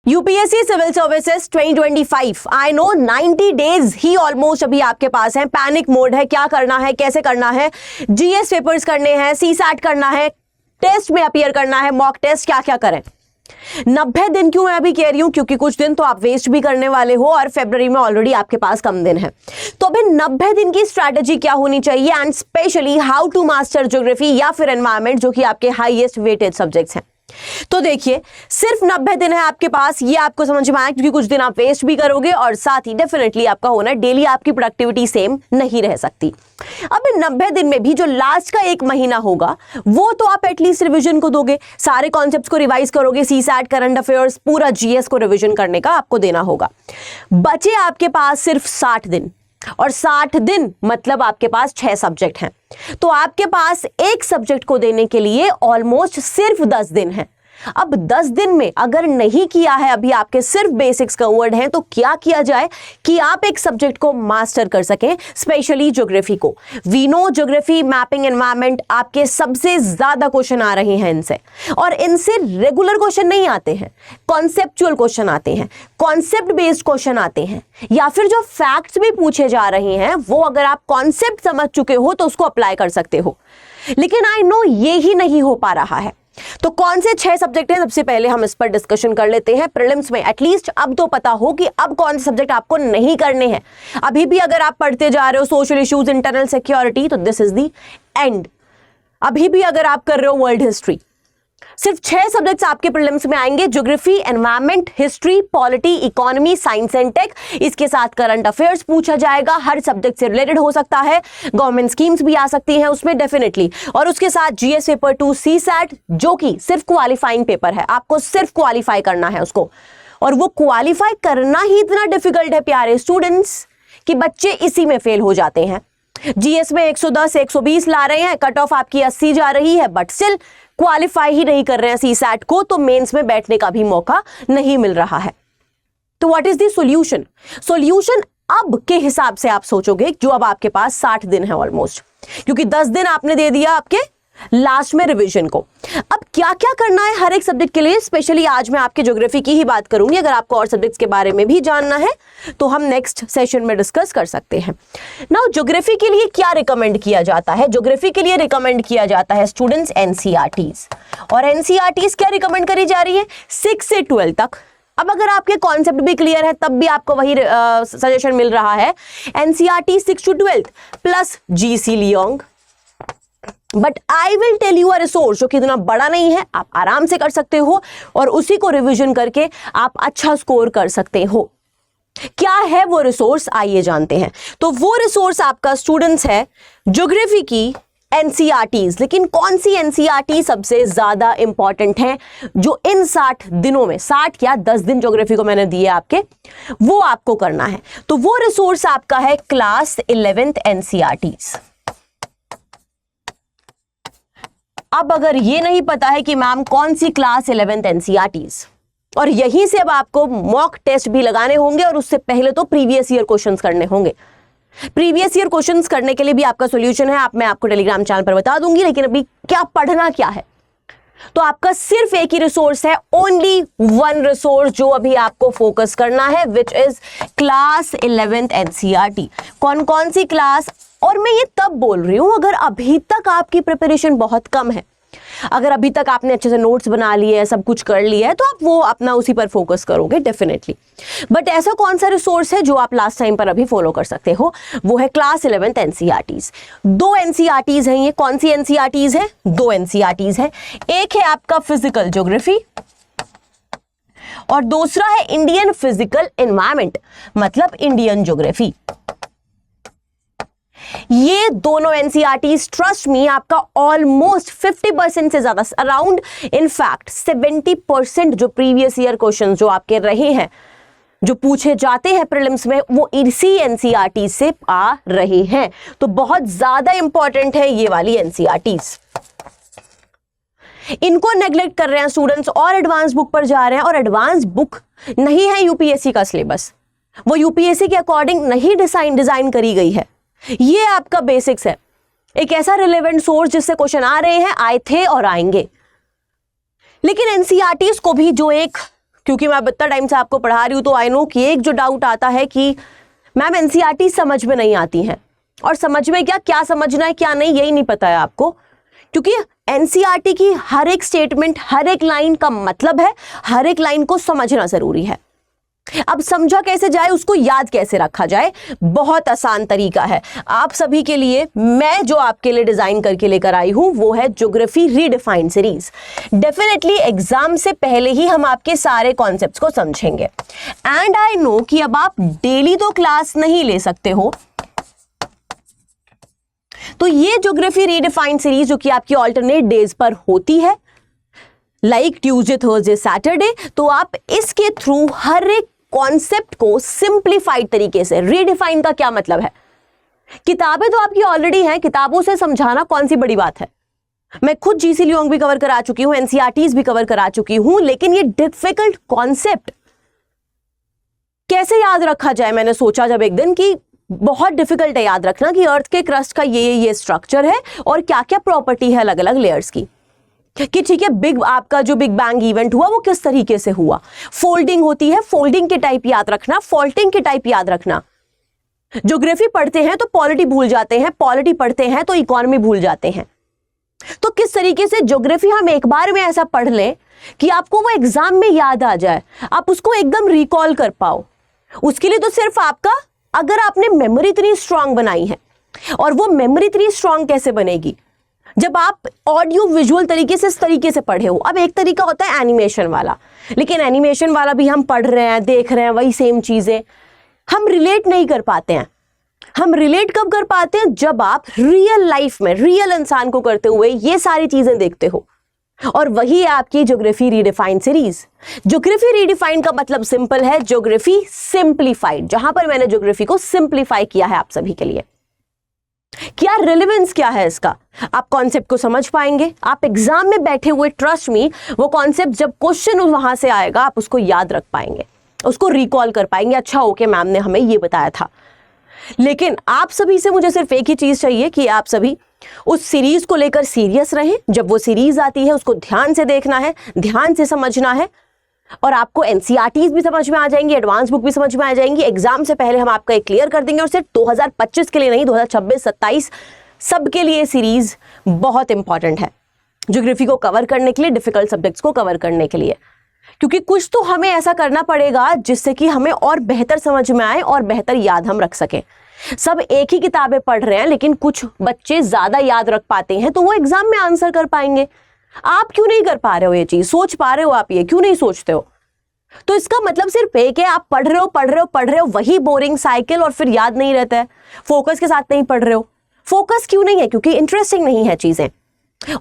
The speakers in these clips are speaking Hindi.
UPSC civil services 2025 I know 90 days ही ऑलमोस्ट अभी आपके पास है। पैनिक मोड है, क्या करना है, कैसे करना है, जीएस पेपर्स करने हैं, सीसैट करना है, टेस्ट में अपीयर करना है, मॉक टेस्ट, क्या क्या करें। 90 दिन क्यों मैं अभी कह रही हूं, क्योंकि कुछ दिन तो आप वेस्ट भी करने वाले हो और फरवरी में ऑलरेडी आपके पास कम दिन है। तो अभी 90 दिन की स्ट्रैटेजी क्या होनी चाहिए and specially how to master geography या फिर एनवायरमेंट, जो कि आपके हाईएस्ट वेटेड सब्जेक्ट्स हैं। तो देखिए, सिर्फ 90 दिन है आपके पास, ये आपको समझ में आया, क्योंकि कुछ दिन आप वेस्ट भी करोगे और साथ ही डेफिनेटली आपका होना डेली आपकी प्रोडक्टिविटी सेम नहीं रह सकती। अब इन 90 दिन में भी जो लास्ट का एक महीना होगा वो तो आप एटलीस्ट रिवीजन को दोगे, सारे कॉन्सेप्ट्स को रिवाइज करोगे, सीसैट, करंट अफेयर्स, पूरा जीएस को रिवीजन करने का आपको देना होगा। बचे आपके पास सिर्फ 60 दिन, और 60 दिन मतलब आपके पास 6 सब्जेक्ट हैं, तो आपके पास एक सब्जेक्ट को देने के लिए ऑलमोस्ट सिर्फ 10 दिन है। अब 10 दिन में अगर नहीं किया है, अभी आपके सिर्फ बेसिक्स कवर्ड हैं, तो क्या किया जाए कि आप एक सब्जेक्ट को मास्टर कर सकें, स्पेशली ज्योग्राफी को। We know geography, mapping, environment, आपके सबसे ज्यादा क्वेश्चन आ रहे हैं इनसे, और इनसे रेगुलर क्वेश्चन नहीं आते हैं, कॉन्सेप्चुअल क्वेश्चन आते हैं, कॉन्सेप्ट बेस्ड क्वेश्चन आते हैं, या फिर जो फैक्ट्स भी पूछे जा रहे हैं वो अगर आप कॉन्सेप्ट समझ चुके हो तो उसको अप्लाई कर सकते हो। लेकिन आई नो ये ही नहीं हो पा रहा है। तो कौन से 6 सब्जेक्ट हैं, सबसे पहले हम इस पर डिस्कशन कर लेते हैं। प्रीलिम्स में एटलीस्ट अब तो पता हो कि अब कौन से सब्जेक्ट आपको नहीं करने हैं। अभी भी अगर आप पढ़ते जा रहे हो सोशल इश्यूज, इंटरनल सिक्योरिटी, तो दिस इज द एंड। अभी भी अगर आप कर रहे हो वर्ल्ड हिस्ट्री, सिर्फ 6 सब्जेक्ट्स आपके प्रीलिम्स में आएंगे, geography, environment, history, polity, economy, science and tech. इसके साथ करंट अफेयर्स पूछा जाएगा, हर सब्जेक्ट से रिलेटेड हो सकता है, गवर्नमेंट स्कीम्स भी आ सकती हैं उसमें डेफिनेटली, और उसके साथ जीएस पेपर 2 सीसैट, जो कि सिर्फ क्वालिफाइंग पेपर है, आपको सिर्फ क्वालिफाई करना है उसको, और वो क्वालिफाई करना ही इतना डिफिकल्ट है प्यारे स्टूडेंट्स कि बच्चे इसी में फेल हो जाते हैं। जीएस में 110 120 ला रहे हैं, कट ऑफ आपकी 80 जा रही है, बट स्टिल क्वालिफाई ही नहीं कर रहे हैं सीसैट को, तो मेंस में बैठने का भी मौका नहीं मिल रहा है। तो what is the solution? Solution अब के हिसाब से आप सोचोगे, जो अब आपके पास 60 दिन है ऑलमोस्ट, क्योंकि 10 दिन आपने दे दिया आपके लास्ट में रिवीजन को। अब क्या क्या करना है हर एक सब्जेक्ट के लिए, स्पेशली आज मैं आपके ज्योग्राफी की ही बात करूंगी। अगर आपको और सब्जेक्ट्स के बारे में भी जानना है तो हम नेक्स्ट सेशन में डिस्कस कर सकते हैं। नाउ ज्योग्राफी के लिए क्या रिकमेंड किया जाता है? ज्योग्राफी के लिए रिकमेंड किया जाता है स्टूडेंट्स एनसीईआरटीज, और एनसीईआरटीज क्या रिकमेंड करी जा रही है? 6 से 12 तक। अब अगर आपके कॉन्सेप्ट भी क्लियर है तब भी आपको वही सजेशन मिल रहा है, NCERT 6 to 12 plus GC Leong. But I will tell you a resource जो कि इतना बड़ा नहीं है, आप आराम से कर सकते हो और उसी को रिवीजन करके आप अच्छा स्कोर कर सकते हो। क्या है वो रिसोर्स, आइए जानते हैं। तो वो रिसोर्स आपका स्टूडेंट्स है ज्योग्राफी की एनसीईआरटीज। लेकिन कौन सी एनसीईआरटी सबसे ज्यादा इंपॉर्टेंट है जो इन 60 दिनों में, 60 क्या 10 दिन ज्योग्राफी को मैंने दिए आपके, वो आपको करना है। तो वो रिसोर्स आपका है क्लास 11th एनसीईआरटीज। अब अगर ये नहीं पता है कि मैम कौन सी क्लास 11th एनसीईआरटीज, और यहीं से अब आपको मॉक टेस्ट भी लगाने होंगे, और उससे पहले तो प्रीवियस ईयर क्वेश्चंस करने होंगे। प्रीवियस ईयर क्वेश्चंस करने के लिए भी आपका सॉल्यूशन है, मैं आपको टेलीग्राम चैनल पर बता दूंगी। लेकिन अभी क्या पढ़ना क्या है, तो आपका सिर्फ एक ही रिसोर्स है, ओनली वन रिसोर्स जो अभी आपको फोकस करना है, which is class 11th NCERT. कौन कौन सी क्लास? और मैं ये तब बोल रही हूं अगर अभी तक आपकी प्रिपरेशन बहुत कम है, अगर अभी तक आपने अच्छे से नोट्स बना लिए हैं, सब कुछ कर लिया है, तो आप वो अपना उसी पर फोकस करोगे डेफिनेटली। बट ऐसा कौन सा रिसोर्स है जो आप लास्ट टाइम पर अभी फॉलो कर सकते हो? वो है क्लास 11th एनसीईआरटीज। 2 एनसीईआरटीज हैं ये। कौन सी एनसीईआरटीज है? 2 एनसीईआरटीज है। एक है आपका फिजिकल ज्योग्राफी और दूसरा है इंडियन फिजिकल एनवायरमेंट, मतलब इंडियन ज्योग्राफी। ये दोनों एनसीईआरटीज ट्रस्ट मी आपका ऑलमोस्ट 50% से ज्यादा, अराउंड इनफैक्ट 70% जो प्रीवियस ईयर क्वेश्चन जो आपके रहे हैं, जो पूछे जाते हैं प्रीलिम्स में, वो इसी एनसीईआरटी से आ रहे हैं। तो बहुत ज्यादा इंपॉर्टेंट है ये वाली एनसीईआरटीज। इनको नेग्लेक्ट कर रहे हैं स्टूडेंट्स और एडवांस बुक पर जा रहे हैं, और एडवांस बुक नहीं है यूपीएससी का सिलेबस, वो यूपीएससी के अकॉर्डिंग नहीं डिजाइन करी गई है। ये आपका बेसिक्स है, एक ऐसा रिलेवेंट सोर्स जिससे क्वेश्चन आ रहे हैं, आए थे और आएंगे। लेकिन एनसीईआरटीज को भी जो एक क्योंकि मैं अब इतना टाइम से आपको पढ़ा रही हूं तो आई नो कि एक जो डाउट आता है कि मैम एनसीईआरटी समझ में नहीं आती हैं, और समझ में क्या समझना है क्या नहीं यही नहीं पता है आपको, क्योंकि एनसीईआरटी की हर एक स्टेटमेंट, हर एक लाइन का मतलब है, हर एक लाइन को समझना जरूरी है। अब समझा कैसे जाए, उसको याद कैसे रखा जाए, बहुत आसान तरीका है आप सभी के लिए। मैं जो आपके लिए डिजाइन करके लेकर आई हूं वो है geography redefined series. Definitely exam से पहले ही हम आपके सारे कॉन्सेप्ट्स को समझेंगे। एंड आई नो कि अब आप डेली तो क्लास नहीं ले सकते हो, तो ये ज्योग्राफी रीडिफाइंड सीरीज जो कि आपकी ऑल्टरनेट डेज पर होती है, लाइक ट्यूसडे, थर्सडे, सैटरडे, तो आप इसके थ्रू हर एक कॉन्सेप्ट को सिंप्लीफाइड तरीके से, रीडिफाइन का क्या मतलब है, किताबें तो आपकी ऑलरेडी हैं, किताबों से समझाना कौन सी बड़ी बात है। मैं खुद जीसी लियोंग भी कवर करा चुकी हूं, एनसीईआरटीज भी कवर करा चुकी हूं, लेकिन ये डिफिकल्ट कॉन्सेप्ट कैसे याद रखा जाए, मैंने सोचा जब एक दिन कि बहुत डिफिकल्ट है याद रखना कि अर्थ के क्रस्ट का ये स्ट्रक्चर है और क्या क्या प्रॉपर्टी है अलग अलग लेयर्स की, कि ठीक है आपका जो बिग बैंग इवेंट हुआ वो किस तरीके से हुआ, फोल्डिंग होती है, फोल्डिंग के टाइप याद रखना, फॉल्टिंग के टाइप याद रखना। ज्योग्राफी पढ़ते हैं तो पॉलिटी भूल जाते हैं, पॉलिटी पढ़ते हैं तो इकोनॉमी भूल जाते हैं। तो किस तरीके से ज्योग्राफी हम एक बार में ऐसा पढ़ लें कि आपको वो एग्जाम में याद आ जाए, आप उसको एकदम रिकॉल कर पाओ। उसके लिए तो सिर्फ आपका, अगर आपने मेमोरी इतनी स्ट्रांग बनाई है, और वो मेमोरी इतनी स्ट्रांग कैसे बनेगी जब आप ऑडियो विजुअल तरीके से इस तरीके से पढ़े हो। अब एक तरीका होता है एनिमेशन वाला, लेकिन एनिमेशन वाला भी हम पढ़ रहे हैं, देख रहे हैं, वही सेम चीजें, हम रिलेट नहीं कर पाते हैं। हम रिलेट कब कर पाते हैं, जब आप रियल लाइफ में रियल इंसान को करते हुए ये सारी चीजें देखते हो, और वही है आपकी geography redefined series. Geography redefined का मतलब सिंपल है, ज्योग्राफी सिंप्लीफाइड, जहां पर मैंने ज्योग्राफी को सिंप्लीफाई किया है आप सभी के लिए। क्या रिलेवेंस क्या है इसका, आप कॉन्सेप्ट को समझ पाएंगे, आप एग्जाम में बैठे हुए, ट्रस्ट मी, वो कॉन्सेप्ट जब क्वेश्चन वहां से आएगा आप उसको याद रख पाएंगे, उसको रिकॉल कर पाएंगे, अच्छा ओके मैम ने हमें ये बताया था। लेकिन आप सभी से मुझे सिर्फ एक ही चीज चाहिए कि आप सभी उस सीरीज को लेकर सीरियस रहें। जब वो सीरीज आती है उसको ध्यान से देखना है, ध्यान से समझना है, और आपको एनसीईआरटीज भी समझ में आ जाएंगी, एडवांस बुक भी समझ में आ जाएंगी। एग्जाम से पहले हम आपका एक क्लियर कर देंगे, और सिर्फ 2025 के लिए नहीं, 2026, 27 सबके लिए सीरीज बहुत इंपॉर्टेंट है, ज्योग्राफी को कवर करने के लिए, डिफिकल्ट सब्जेक्ट्स को कवर करने के लिए। क्योंकि कुछ तो हमें ऐसा करना पड़ेगा जिससे कि हमें और बेहतर समझ में आए और बेहतर याद हम रख सकें। सब एक ही किताबें पढ़ रहे हैं, लेकिन कुछ बच्चे ज्यादा याद रख पाते हैं तो वो एग्जाम में आंसर कर पाएंगे। आप क्यों नहीं कर पा रहे हो, ये चीज सोच पा रहे हो आप, ये क्यों नहीं सोचते हो? तो इसका मतलब सिर्फ एक है, आप पढ़ रहे हो वही बोरिंग साइकिल, और फिर याद नहीं रहता है, फोकस के साथ नहीं पढ़ रहे हो। फोकस क्यों नहीं है? क्योंकि इंटरेस्टिंग नहीं है चीजें,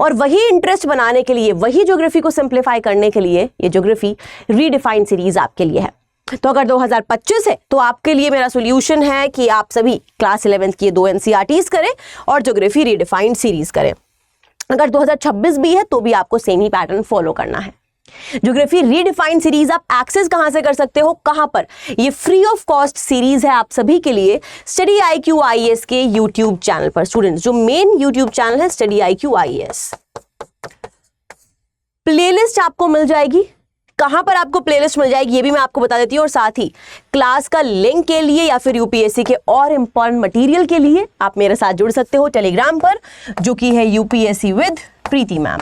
और वही इंटरेस्ट बनाने के लिए, वही ज्योग्राफी को सिंप्लीफाई करने के लिए ये ज्योग्राफी रीडिफाइंड सीरीज आपके लिए है। तो अगर 2025 है तो आपके लिए मेरा सोल्यूशन है कि आप सभी क्लास 11th की 2 एनसीईआरटीज करें और ज्योग्राफी रीडिफाइंड सीरीज करें। अगर 2026 भी है तो भी आपको सेम ही पैटर्न फॉलो करना है। ज्योग्राफी रीडिफाइंड सीरीज आप एक्सेस कहां से कर सकते हो, कहां पर? ये फ्री ऑफ कॉस्ट सीरीज है आप सभी के लिए स्टडी IQ IAS के यूट्यूब चैनल पर। स्टूडेंट्स, जो मेन यूट्यूब चैनल है स्टडी IQ IAS, प्लेलिस्ट आपको मिल जाएगी। कहां पर आपको प्लेलिस्ट मिल जाएगी ये भी मैं आपको बता देती हूं, और साथ ही क्लास का लिंक के लिए या फिर यूपीएससी के और इंपॉर्टेंट मटेरियल के लिए आप मेरे साथ जुड़ सकते हो टेलीग्राम पर, जो कि है यूपीएससी विद प्रीति मैम।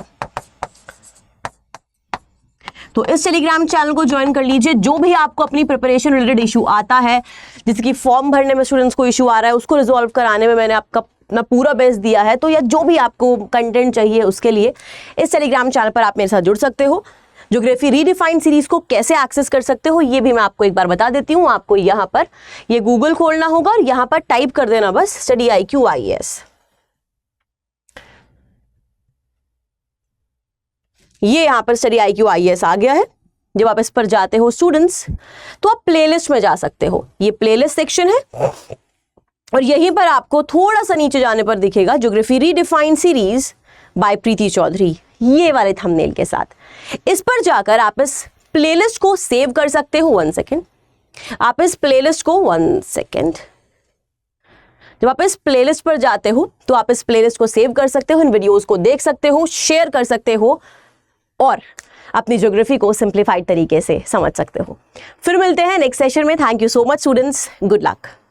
तो इस टेलीग्राम चैनल को ज्वाइन कर लीजिए। जो भी आपको अपनी प्रिपरेशन रिलेटेड इशू आता है, जैसे कि फॉर्म भरने में स्टूडेंट्स को इशू आ रहा है, उसको रिजॉल्व कराने में मैंने आपका अपना पूरा बेस्ट दिया है, तो या जो भी आपको कंटेंट चाहिए उसके लिए इस टेलीग्राम चैनल पर आप मेरे साथ जुड़ सकते हो। ज्योग्राफी रीडिफाइंड सीरीज को कैसे एक्सेस कर सकते हो ये भी मैं आपको एक बार बता देती हूँ। आपको यहाँ पर ये गूगल खोलना होगा और यहाँ पर टाइप कर देना बस स्टडी IQ IAS। ये यहाँ पर स्टडी IQ IAS आ गया है। जब आप इस पर जाते हो स्टूडेंट्स, तो आप प्लेलिस्ट में जा सकते हो। ये प्लेलिस्ट सेक्शन है और यहीं पर आपको थोड़ा सा नीचे जाने पर दिखेगा ज्योग्राफी रीडिफाइंड सीरीज बाय प्रीति चौधरी, ये वाले थंबनेल के साथ। इस पर जाकर आप इस प्लेलिस्ट को सेव कर सकते हो। 1 सेकेंड, आप इस प्लेलिस्ट को 1 सेकेंड, जब आप इस प्लेलिस्ट पर जाते हो तो आप इस प्लेलिस्ट को सेव कर सकते हो, इन वीडियोस को देख सकते हो, शेयर कर सकते हो, और अपनी ज्योग्राफी को सिंप्लीफाइड तरीके से समझ सकते हो। फिर मिलते हैं नेक्स्ट सेशन में। Thank you so much students, good luck.